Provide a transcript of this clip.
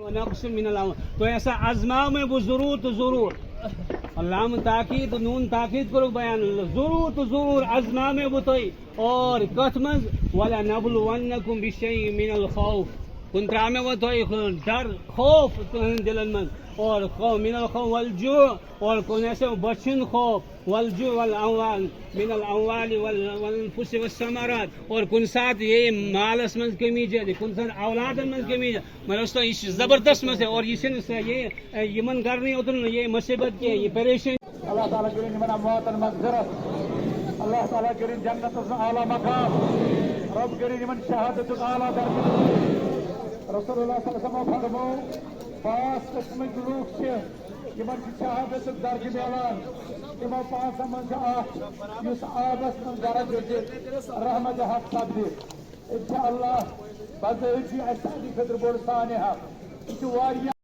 ونقص من الأموال. تو ایسا ازما میں وہ ضرور تو ضرور علام تاکید نون تاکید کرو بیان ضرور تو ضرور ازما میں وہ توئی اور کتمز ولا نبلونکم بشیء من الخوف کن ترامے وہ توئی ڈر خوف دلن من اور خوف من الخوف والجوع اور کن ایسے بچن خوف والجوع والاموال من الاموال والانفس والثمرات اور کن ساتھ یہ مالس من کمی جائے کن ساتھ اولاد من کمی جائے مرستو اس زبردست میں سے اور یہ یمن کرنی اتن یہ مصیبت کی یہ پریشانی اللہ تعالیٰ کریں من اموات مغفرت اللہ تعالیٰ کریں جنت اعلیٰ مقام رب کریں من شہادت اعلیٰ درجہ رسول اللہ صلی اللہ علیہ وسلم فرمو 5 قسمک لوگ سے یمن شہادت درجہ میلان تمو 5 من اس آبس من درجہ رحمت حق سپدِ انشاءاللہ بذٲتی اسہِ خٲطرٕ بوٚڑ سانحہ یہ